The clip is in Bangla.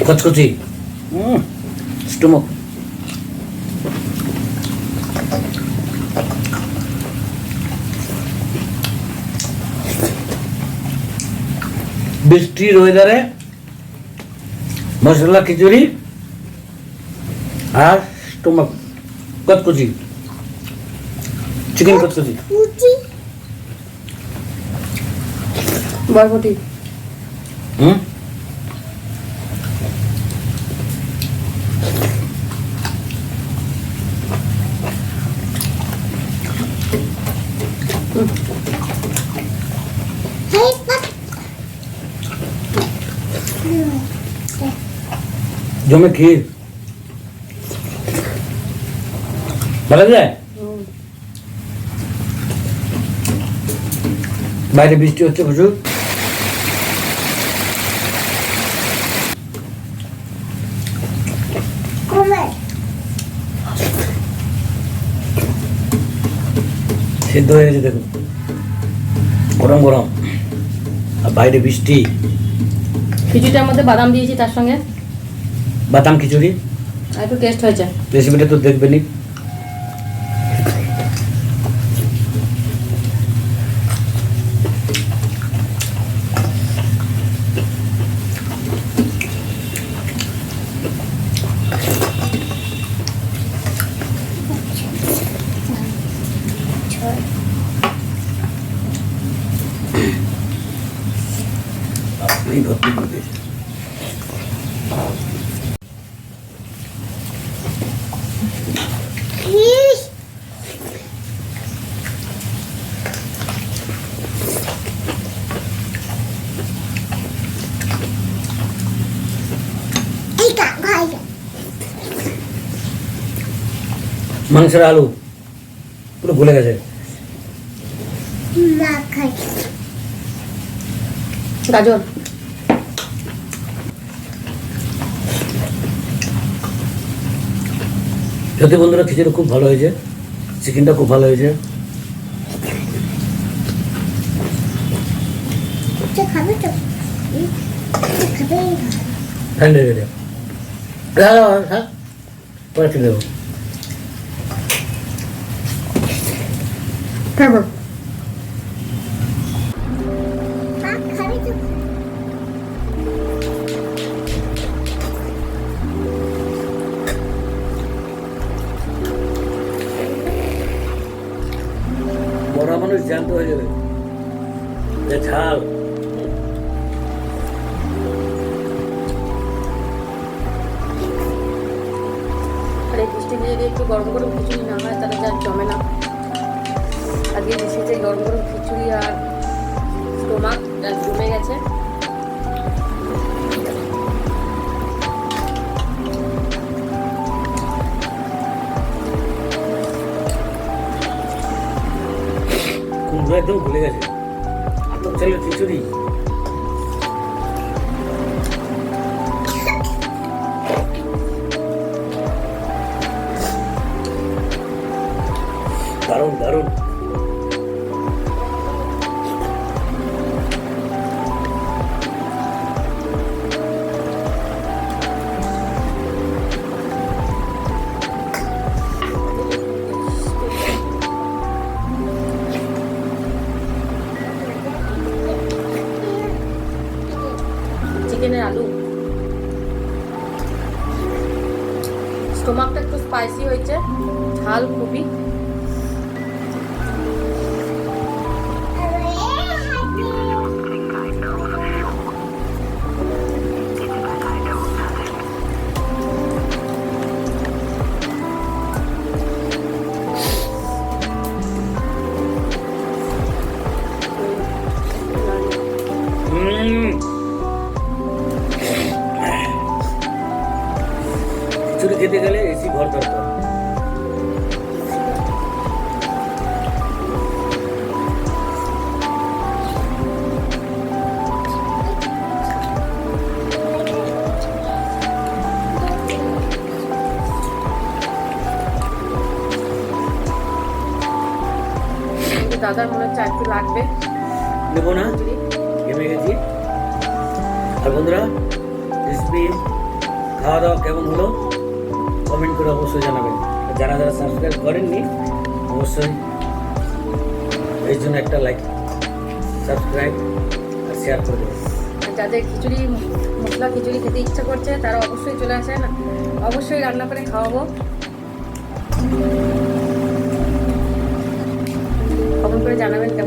কচকচি স্টোমক। বৃষ্টির ওয়েদারে মশলা খিচুড়ি আর স্টোমাক কচকচি, চিকেন কচকচি, বরবটি। জমে ক্ষীর ভালো যায়। বাইরে বৃষ্টি হচ্ছে প্রচুর। সিদ্ধ হয়ে গেছে দেখুন, গরম গরম, আর বাইরে বৃষ্টি। খিচুড়িটার মধ্যে বাদাম দিয়েছি, তার সঙ্গে বাদাম খিচুড়ি, আর একটু টেস্ট হয়েছে। রেসিপিটা তো দেখবেনই। আপনি ভর্তি করে দিয়েছেন। মাংসের আলু পুরো গলে গেছে। গাজর, সত্যি বন্ধুরা, খিচুড়ি খুব ভালো হয়েছে, চিকেনটা খুব ভালো হয়েছে। ঠান্ডা হয়ে গেছে, পরে ফেলে দেবো। বড় মানুষ জ্যান্ত হয়ে যাবে, যে ঝাল। আর এই বৃষ্টি দিয়ে একটু গরম গরম খিচুড়ি না হয় তাহলে যা জমে না। আজকে বৃষ্টিতে গরম গরম খিচুড়ি আর স্টোমাক যা জমে গেছে। কুমড়ো একদম ভুলে গেছে, আতপ চালের খিচুড়ি। দারুণ দারুণ। চিকেনের আলু, স্টোমাকটা একটু স্পাইসি হয়েছে, ঝাল খুবই। খিচুড়ি খেতে গেলে এসি ঘর দরকার। দাদার মনে হচ্ছে একটু লাগবে, নেবো না, ঘেমে গেছি। আর বন্ধুরা, রেসিপি খাওয়া দাওয়া কেমন হলো কমেন্ট করে অবশ্যই জানাবেন। যারা যারা সাবস্ক্রাইব করেননি অবশ্যই এই জন্য একটা লাইক, সাবস্ক্রাইব আর শেয়ার করে দেবেন। যাদের খিচুড়ি মশলা খিচুড়ি খেতে ইচ্ছা করছে তারা অবশ্যই চলে আসে, না অবশ্যই রান্না করে খাওয়াবো। কমেন্ট করে জানাবেন কেমন